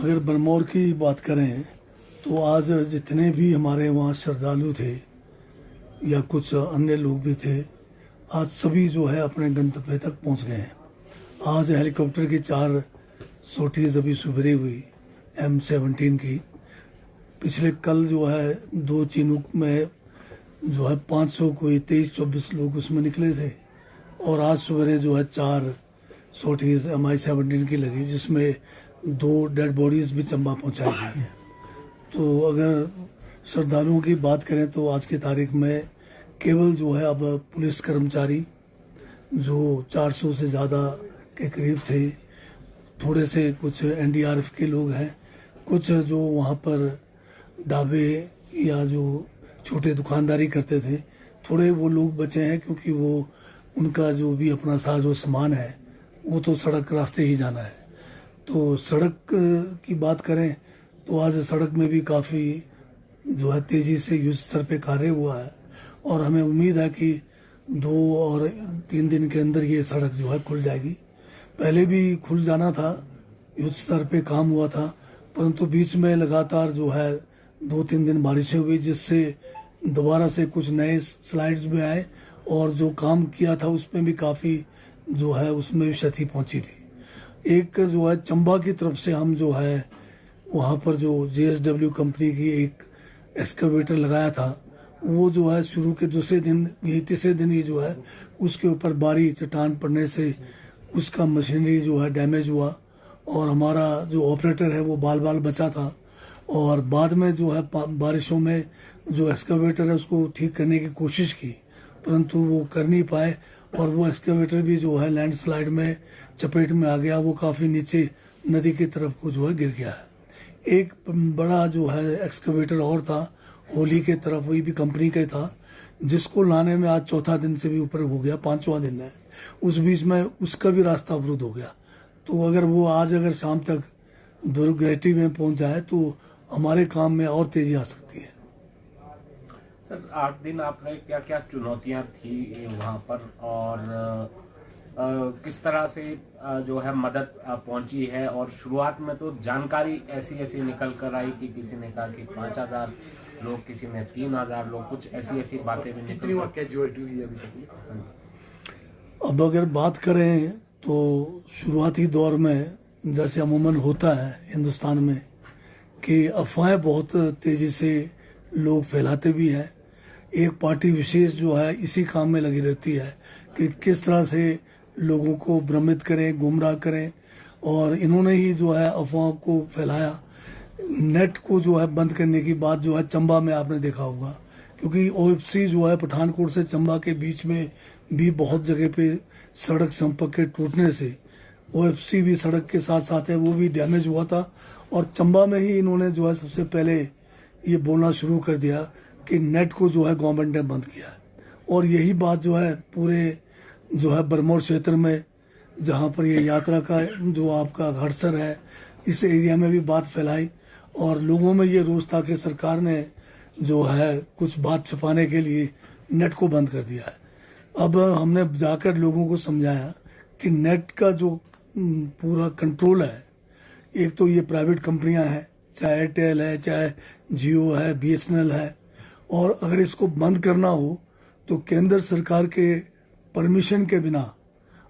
अगर बरमौर की बात करें तो आज जितने भी हमारे वहाँ श्रद्धालु थे या कुछ अन्य लोग भी थे, आज सभी जो है अपने गंतव्य तक पहुँच गए हैं। आज हेलीकॉप्टर की 4 सोटीज अभी सुबह हुई M17 की। पिछले कल जो है 2 चिनूक में जो है 500 कोई 23-24 लोग उसमें निकले थे, और आज सवेरे जो है 4 सोटीज MI-17 की लगी, जिसमें 2 डेड बॉडीज भी चंबा पहुंचाई गई हैं। तो अगर श्रद्धालुओं की बात करें तो आज की तारीख में केवल जो है अब पुलिस कर्मचारी जो 400 से ज़्यादा के करीब थे, थोड़े से कुछ NDRF के लोग हैं, कुछ जो वहाँ पर ढाबे या जो छोटे दुकानदारी करते थे, थोड़े वो लोग बचे हैं, क्योंकि वो उनका जो भी अपना साजो सामान है वो तो सड़क रास्ते ही जाना है। तो सड़क की बात करें तो आज सड़क में भी काफ़ी जो है तेज़ी से युद्ध स्तर पे कार्य हुआ है, और हमें उम्मीद है कि 2 और 3 दिन के अंदर ये सड़क जो है खुल जाएगी। पहले भी खुल जाना था, युद्ध स्तर पे काम हुआ था, परंतु बीच में लगातार जो है 2-3 दिन बारिशें हुई, जिससे दोबारा से कुछ नए स्लाइड्स भी आए, और जो काम किया था उसमें भी काफ़ी जो है उसमें भी क्षति पहुंची थी। एक जो है चंबा की तरफ से हम जो है वहाँ पर जो JSW कंपनी की एक एक्सकवेटर लगाया था, वो जो है शुरू के दूसरे दिन, ये तीसरे दिन ही जो है उसके ऊपर भारी चट्टान पड़ने से उसका मशीनरी जो है डैमेज हुआ, और हमारा जो ऑपरेटर है वो बाल बाल बचा था। और बाद में जो है बारिशों में जो एक्सकवेटर है उसको ठीक करने की कोशिश की, परंतु वो कर नहीं पाए, और वो एक्सकवेटर भी जो है लैंडस्लाइड में चपेट में आ गया। वो काफ़ी नीचे नदी की तरफ को जो है गिर गया है। एक बड़ा जो है एक्सकवेटर और था होली के तरफ, वही भी कंपनी का ही था, जिसको लाने में आज 4था दिन से भी ऊपर हो गया, 5वां दिन है। उस बीच में उसका भी रास्ता अवरुद्ध हो गया। तो अगर वो आज अगर शाम तक दुर्गति में पहुंच जाए तो हमारे काम में और तेजी आ सकती है। सर, 8 दिन आपने क्या क्या चुनौतियां थी वहाँ पर, और किस तरह से जो है मदद पहुंची है? और शुरुआत में तो जानकारी ऐसी निकल कर आई कि किसी ने कहा कि 5000 लोग, किसी ने 3000 लोग, कुछ ऐसी बातें भी निकली। कैजुअलिटी हुई अभी तक? अब अगर बात करें तो शुरुआती दौर में जैसे अमूमन होता है हिंदुस्तान में कि अफवाहें बहुत तेज़ी से लोग फैलाते भी हैं। एक पार्टी विशेष जो है इसी काम में लगी रहती है कि किस तरह से लोगों को भ्रमित करें, गुमराह करें, और इन्होंने ही जो है अफवाहों को फैलाया। नेट को जो है बंद करने की बात जो है चंबा में आपने देखा होगा, क्योंकि OFC जो है पठानकोट से चंबा के बीच में भी बहुत जगह पे सड़क संपर्क के टूटने से OFC भी सड़क के साथ साथ है वो भी डैमेज हुआ था, और चंबा में ही इन्होंने जो है सबसे पहले ये बोलना शुरू कर दिया कि नेट को जो है गवर्नमेंट ने बंद किया है। और यही बात जो है पूरे जो है बरमौर क्षेत्र में, जहाँ पर ये यात्रा का जो आपका घड़सर है, इस एरिया में भी बात फैलाई, और लोगों में ये रोष था कि सरकार ने जो है कुछ बात छुपाने के लिए नेट को बंद कर दिया है। अब हमने जाकर लोगों को समझाया कि नेट का जो पूरा कंट्रोल है, एक तो ये प्राइवेट कंपनियां हैं, चाहे एयरटेल है, चाहे जियो है, BSNL है, और अगर इसको बंद करना हो तो केंद्र सरकार के परमिशन के बिना,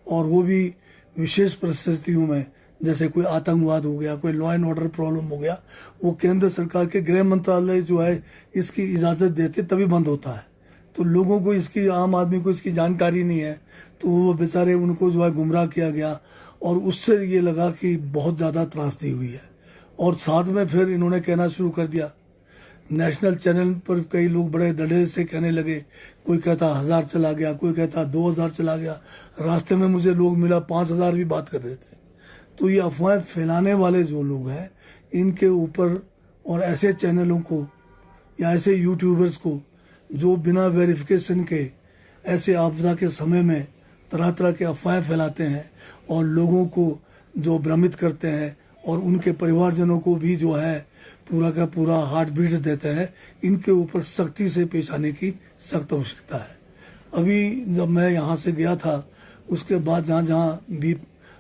और वो भी विशेष परिस्थितियों में, जैसे कोई आतंकवाद हो गया, कोई लॉ एंड ऑर्डर प्रॉब्लम हो गया, वो केंद्र सरकार के गृह मंत्रालय जो है इसकी इजाज़त देते तभी बंद होता है। तो लोगों को इसकी, आम आदमी को इसकी जानकारी नहीं है, तो वो बेचारे उनको जो है गुमराह किया गया, और उससे ये लगा कि बहुत ज़्यादा त्रासदी हुई है। और साथ में फिर इन्होंने कहना शुरू कर दिया, नेशनल चैनल पर कई लोग बड़े दड़े से कहने लगे, कोई कहता 1000 चला गया, कोई कहता 2000 चला गया। रास्ते में मुझे लोग मिला 5000 भी बात कर रहे थे। तो ये अफवाहें फैलाने वाले जो लोग हैं, इनके ऊपर, और ऐसे चैनलों को या ऐसे यूट्यूबर्स को जो बिना वेरिफिकेशन के ऐसे आपदा के समय में तरह तरह के अफवाहें फैलाते हैं और लोगों को जो भ्रमित करते हैं, और उनके परिवारजनों को भी जो है पूरा का पूरा हार्ट बीट्स देते हैं, इनके ऊपर सख्ती से पेश आने की सख्त आवश्यकता है। अभी जब मैं यहाँ से गया था, उसके बाद जहाँ जहाँ भी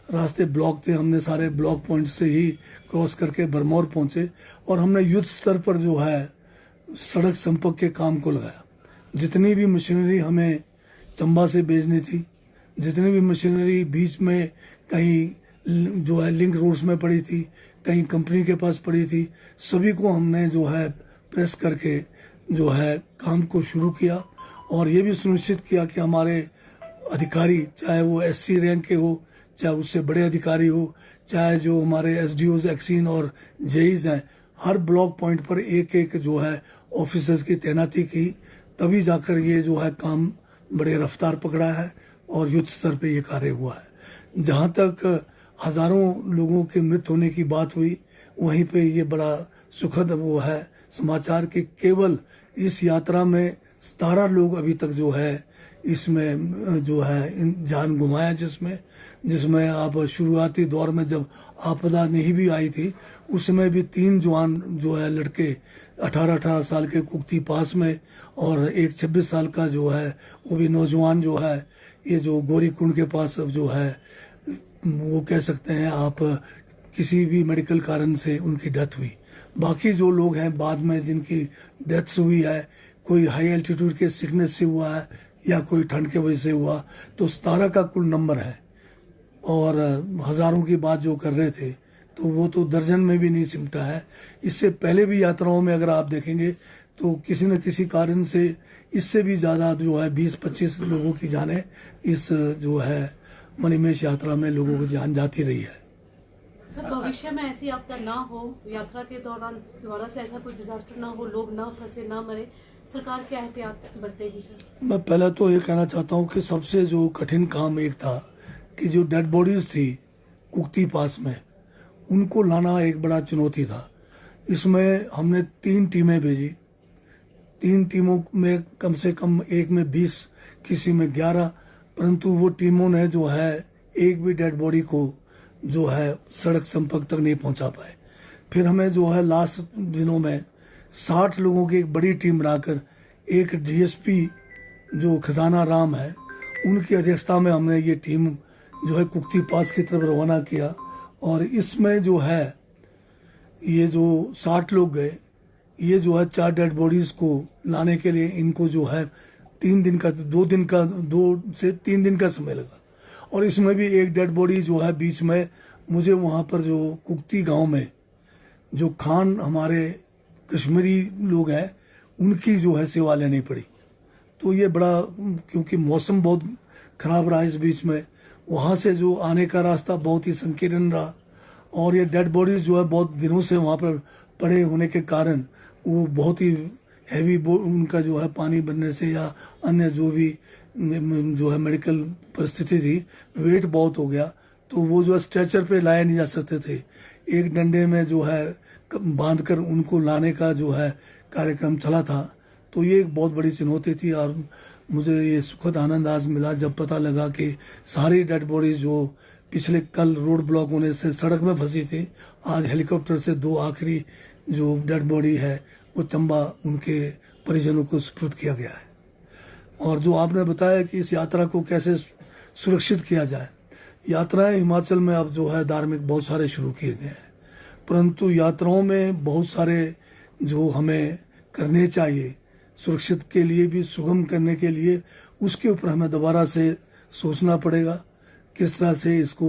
रास्ते ब्लॉक थे, हमने सारे ब्लॉक पॉइंट से ही क्रॉस करके बरमौर पहुंचे और हमने युद्ध स्तर पर जो है सड़क संपर्क के काम को लगाया। जितनी भी मशीनरी हमें चंबा से भेजनी थी, जितनी भी मशीनरी बीच में कहीं जो है लिंक रोड्स में पड़ी थी, कहीं कंपनी के पास पड़ी थी, सभी को हमने जो है प्रेस करके जो है काम को शुरू किया और ये भी सुनिश्चित किया कि हमारे अधिकारी, चाहे वो एससी रैंक के हो, चाहे उससे बड़े अधिकारी हो, चाहे जो हमारे एसडीओज एक्सीन और जेईज हैं, हर ब्लॉक पॉइंट पर एक एक जो है ऑफिसर्स की तैनाती की, तभी जाकर ये जो है काम बड़े रफ्तार पकड़ा है और युद्ध स्तर पे ये कार्य हुआ है। जहाँ तक हजारों लोगों की मृत्यु होने की बात हुई, वहीं पे ये बड़ा सुखद वो है समाचार कि केवल इस यात्रा में 17 लोग अभी तक जो है इसमें जो है जान गुमाया, जिसमें आप शुरुआती दौर में जब आपदा नहीं भी आई थी उस समय भी 3 जवान जो है लड़के 18-18 साल के कुक्ति पास में और एक 26 साल का जो है वो भी नौजवान जो है ये जो गौरी कुंड के पास जो है वो कह सकते हैं आप किसी भी मेडिकल कारण से उनकी डेथ हुई। बाकी जो लोग हैं बाद में जिनकी डेथ्स हुई है, कोई हाई एल्टीट्यूड के सिकनेस से हुआ है या कोई ठंड के वजह से हुआ, तो 17 का कुल नंबर है और हजारों की बात जो कर रहे थे तो वो तो दर्जन में भी नहीं सिमटा है। इससे पहले भी यात्राओं में अगर आप देखेंगे तो किसी न किसी कारण से इससे भी ज़्यादा जो है 20-25 लोगों की जानें इस जो है मणिमहेश यात्रा में लोगों की जान जाती रही है। सर, भविष्य में ऐसी आपदा ना हो, यात्रा के दौरान दोबारा से ऐसा कोई डिजास्टर ना हो, लोग ना फंसे, ना मरे, सरकार क्या एहतियात बरतेगी सर? मैं पहले तो ये कहना चाहता हूँ कि सबसे जो कठिन काम एक था कि जो डेड बॉडीज थी कुक्ति पास में, उनको लाना एक बड़ा चुनौती था। इसमें हमने 3 टीमें भेजी, 3 टीमों में कम से कम एक में 20, किसी में 11, परंतु वो टीमों ने जो है एक भी डेड बॉडी को जो है सड़क संपर्क तक नहीं पहुंचा पाए। फिर हमें जो है लास्ट दिनों में 60 लोगों की एक बड़ी टीम बनाकर एक डीएसपी जो खजाना राम है उनकी अध्यक्षता में हमने ये टीम जो है कुक्ति पास की तरफ रवाना किया और इसमें जो है ये जो 60 लोग गए, ये जो है 4 डेड बॉडीज को लाने के लिए इनको जो है 2 से 3 दिन का समय लगा और इसमें भी एक डेड बॉडी जो है बीच में मुझे वहाँ पर जो कुक्ति गांव में जो खान हमारे कश्मीरी लोग हैं उनकी जो है सेवा लेनी पड़ी। तो ये बड़ा, क्योंकि मौसम बहुत खराब रहा इस बीच में, वहाँ से जो आने का रास्ता बहुत ही संकीर्ण रहा और ये डेड बॉडीज जो है बहुत दिनों से वहाँ पर पड़े होने के कारण वो बहुत ही हैवी उनका जो है पानी बनने से या अन्य जो भी जो है मेडिकल परिस्थिति थी, वेट बहुत हो गया, तो वो जो है स्ट्रेचर पे लाए नहीं जा सकते थे। एक डंडे में जो है बांधकर उनको लाने का जो है कार्यक्रम चला था। तो ये एक बहुत बड़ी चुनौती थी और मुझे ये सुखद आनंद आज मिला जब पता लगा कि सारी डेड बॉडीज जो पिछले कल रोड ब्लॉक होने से सड़क में फंसी थी, आज हेलीकॉप्टर से 2 आखिरी जो डेड बॉडी है वो चंबा उनके परिजनों को सुपुर्द किया गया है। और जो आपने बताया कि इस यात्रा को कैसे सुरक्षित किया जाए, यात्राएं हिमाचल में अब जो है धार्मिक बहुत सारे शुरू किए गए हैं, परंतु यात्राओं में बहुत सारे जो हमें करने चाहिए सुरक्षित के लिए भी, सुगम करने के लिए, उसके ऊपर हमें दोबारा से सोचना पड़ेगा किस तरह से इसको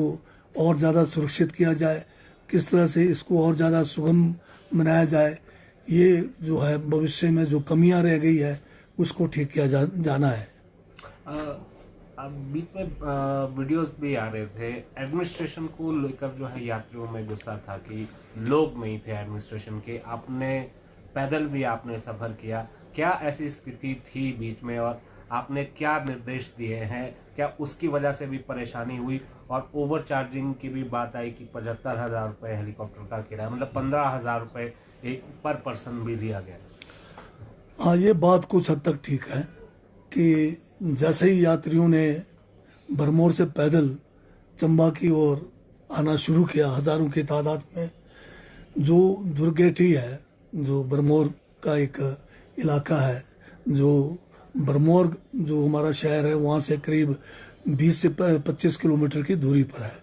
और ज़्यादा सुरक्षित किया जाए, किस तरह से इसको और ज़्यादा सुगम बनाया जाए। ये जो है भविष्य में जो कमियां रह गई है उसको ठीक किया जाना है। बीच में वीडियोस भी आ रहे थे, एडमिनिस्ट्रेशन को लेकर जो है यात्रियों में गुस्सा था कि लोग नहीं थे एडमिनिस्ट्रेशन के। आपने पैदल भी आपने सफर किया, क्या ऐसी स्थिति थी बीच में और आपने क्या निर्देश दिए हैं? क्या उसकी वजह से भी परेशानी हुई? और ओवर चार्जिंग की भी बात आई कि 75,000 रुपये हेलीकॉप्टर का किराया, मतलब 15,000 रुपये एक पर पर्सन भी दिया गया। हाँ, ये बात कुछ हद तक ठीक है कि जैसे ही यात्रियों ने भरमौर से पैदल चंबा की ओर आना शुरू किया हजारों की तादाद में, जो दुर्गेठी है, जो भरमौर का एक इलाका है, जो भरमौर जो हमारा शहर है वहाँ से करीब 20 से 25 किलोमीटर की दूरी पर है।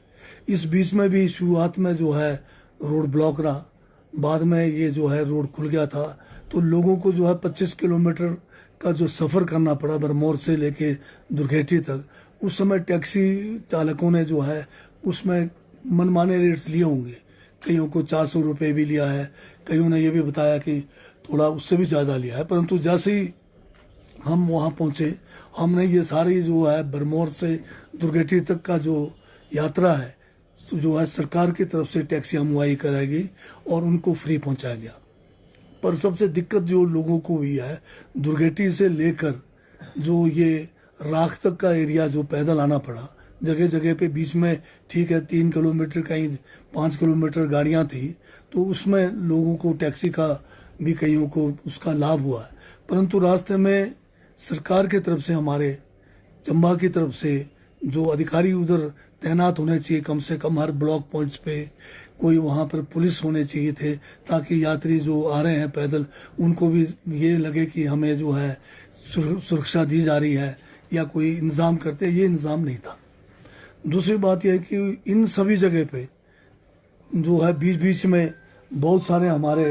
इस बीच में भी शुरुआत में जो है रोड ब्लॉक रहा, बाद में ये जो है रोड खुल गया था, तो लोगों को जो है 25 किलोमीटर का जो सफ़र करना पड़ा बरमौर से लेके दुर्घेटी तक। उस समय टैक्सी चालकों ने जो है उसमें मनमाने रेट्स लिए होंगे, कईयों को 400 रुपये भी लिया है, कईयों ने ये भी बताया कि थोड़ा उससे भी ज़्यादा लिया है। परंतु जैसे ही हम वहाँ पहुँचे, हमने ये सारी जो है बरमौर से दुर्घेटी तक का जो यात्रा है जो है सरकार की तरफ से टैक्सियाँ मुहैया कराएगी और उनको फ्री पहुँचाया गया। पर सबसे दिक्कत जो लोगों को हुई है, दुर्घेटी से लेकर जो ये राख तक का एरिया जो पैदल आना पड़ा, जगह जगह पे बीच में ठीक है 3 किलोमीटर कहीं 5 किलोमीटर गाड़ियां थी, तो उसमें लोगों को टैक्सी का भी कईयों को उसका लाभ हुआ है। परंतु रास्ते में सरकार की तरफ से, हमारे चंबा की तरफ से जो अधिकारी उधर तैनात होने चाहिए, कम से कम हर ब्लॉक पॉइंट्स पे कोई वहाँ पर पुलिस होने चाहिए थे, ताकि यात्री जो आ रहे हैं पैदल उनको भी ये लगे कि हमें जो है सुरक्षा दी जा रही है या कोई इंतज़ाम करते, ये इंतज़ाम नहीं था। दूसरी बात यह है कि इन सभी जगह पे जो है बीच बीच में बहुत सारे हमारे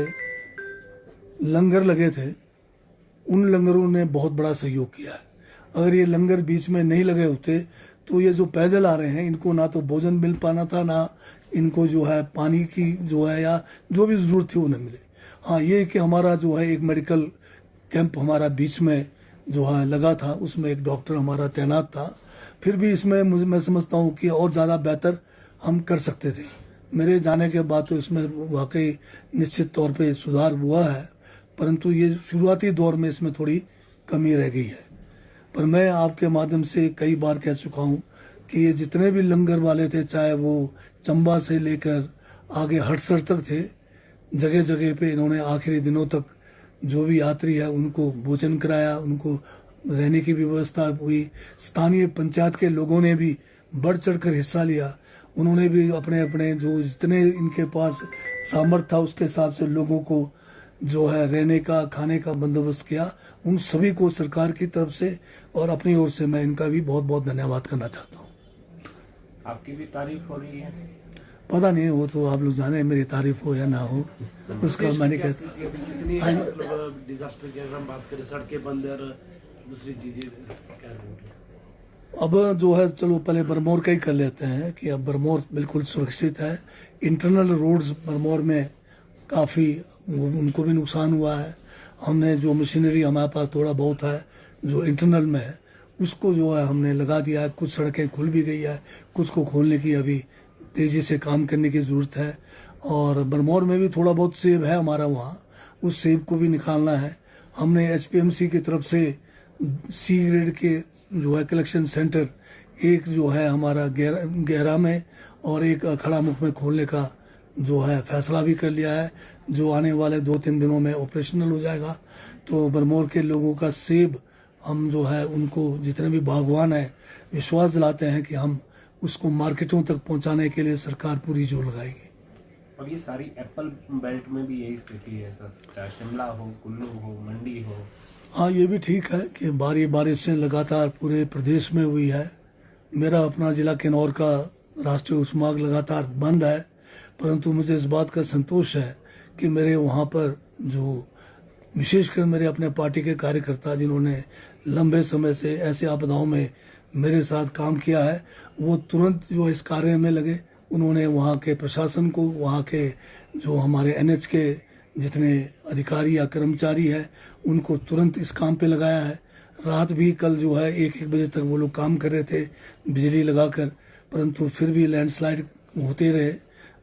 लंगर लगे थे, उन लंगरों ने बहुत बड़ा सहयोग किया है। अगर ये लंगर बीच में नहीं लगे होते तो ये जो पैदल आ रहे हैं इनको ना तो भोजन मिल पाना था, ना इनको जो है पानी की जो है या जो भी ज़रूरत थी उन्हें मिले। हाँ, ये कि हमारा जो है एक मेडिकल कैंप हमारा बीच में जो है लगा था, उसमें एक डॉक्टर हमारा तैनात था। फिर भी इसमें मैं समझता हूँ कि और ज़्यादा बेहतर हम कर सकते थे। मेरे जाने के बाद तो इसमें वाकई निश्चित तौर पे सुधार हुआ है, परंतु ये शुरुआती दौर में इसमें थोड़ी कमी रह गई है। पर मैं आपके माध्यम से कई बार कह चुका हूँ कि ये जितने भी लंगर वाले थे, चाहे वो चंबा से लेकर आगे हटसर तक थे, जगह जगह पे इन्होंने आखिरी दिनों तक जो भी यात्री है उनको भोजन कराया, उनको रहने की व्यवस्था हुई। स्थानीय पंचायत के लोगों ने भी बढ़ चढ़कर हिस्सा लिया, उन्होंने भी अपने अपने जो जितने इनके पास सामर्थ्य था उसके हिसाब से लोगों को जो है रहने का, खाने का बंदोबस्त किया। उन सभी को सरकार की तरफ से और अपनी ओर से मैं इनका भी बहुत बहुत धन्यवाद करना चाहता हूँ। आपकी भी तारीफ हो रही है? पता नहीं, वो तो आप लोग जाने, मेरी तारीफ हो या ना हो उसका मैं नहीं कहता। कितनी मतलब डिजास्टर की अगर हम बात करें, सड़कें बंद और दूसरी चीजें क्या है? अब जो है चलो पहले बरमौर का ही कर लेते हैं कि अब बरमौर बिल्कुल सुरक्षित है। इंटरनल रोड्स बरमौर में काफ़ी उनको भी नुकसान हुआ है। हमने जो मशीनरी हमारे पास थोड़ा बहुत है जो इंटरनल में है, उसको जो है हमने लगा दिया है। कुछ सड़कें खुल भी गई है, कुछ को खोलने की अभी तेज़ी से काम करने की ज़रूरत है। और बरमौर में भी थोड़ा बहुत सेब है हमारा वहाँ, उस सेब को भी निकालना है। हमने HPMC की तरफ से C ग्रेड के जो है कलेक्शन सेंटर एक जो है हमारा गहरा में और एक अखाड़ा मुख में खोलने का जो है फैसला भी कर लिया है, जो आने वाले 2-3 दिनों में ऑपरेशनल हो जाएगा। तो बरमौर के लोगों का सेब हम जो है उनको जितने भी बागवान हैं विश्वास दिलाते हैं कि हम उसको मार्केटों तक पहुंचाने के लिए सरकार पूरी जोर लगाएगी। और ये सारी एप्पल बेल्ट में भी यही स्थिति है सर, चाहे शिमला हो, कुल्लू हो, मंडी हो। हाँ, ये भी ठीक है कि बारिशें लगातार पूरे प्रदेश में हुई है। मेरा अपना ज़िला किन्नौर का राष्ट्रीय उच्च मार्ग लगातार बंद है, परंतु मुझे इस बात का संतोष है कि मेरे वहाँ पर जो विशेषकर मेरे अपने पार्टी के कार्यकर्ता जिन्होंने लंबे समय से ऐसे आपदाओं में मेरे साथ काम किया है, वो तुरंत जो इस कार्य में लगे। उन्होंने वहाँ के प्रशासन को, वहाँ के जो हमारे NH के जितने अधिकारी या कर्मचारी हैं उनको तुरंत इस काम पे लगाया है। रात भी कल जो है 1-1 बजे तक वो लोग काम कर रहे थे बिजली लगाकर, परंतु फिर भी लैंडस्लाइड होते रहे।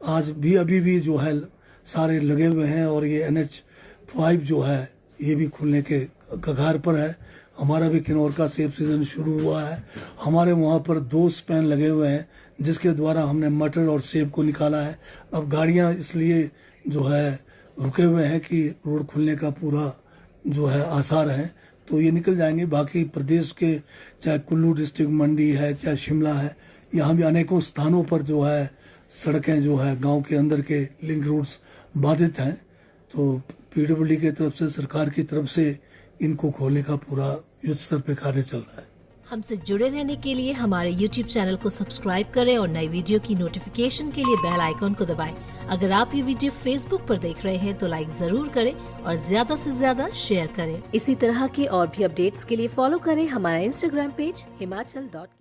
आज भी अभी भी जो है सारे लगे हुए हैं और ये NH5 जो है ये भी खुलने के कगार पर है। हमारा भी किन्नौर का सेब सीजन शुरू हुआ है। हमारे वहाँ पर 2 स्पैन लगे हुए हैं जिसके द्वारा हमने मटर और सेब को निकाला है। अब गाड़ियाँ इसलिए जो है रुके हुए हैं कि रोड खुलने का पूरा जो है आसार है, तो ये निकल जाएंगे। बाकी प्रदेश के चाहे कुल्लू डिस्ट्रिक्ट, मंडी है, चाहे शिमला है, यहाँ भी अनेकों स्थानों पर जो है सड़कें जो है गांव के अंदर के लिंक रूट्स बाधित हैं। तो PWD की तरफ से, सरकार की तरफ से इनको खोलने का पूरा युद्ध स्तर पे कार्य चल रहा है। हमसे जुड़े रहने के लिए हमारे YouTube चैनल को सब्सक्राइब करें और नई वीडियो की नोटिफिकेशन के लिए बेल आइकॉन को दबाएं। अगर आप ये वीडियो Facebook पर देख रहे हैं तो लाइक जरूर करें और ज्यादा से ज्यादा शेयर करें। इसी तरह के और भी अपडेट्स के लिए फॉलो करें हमारा Instagram पेज himachal.ke।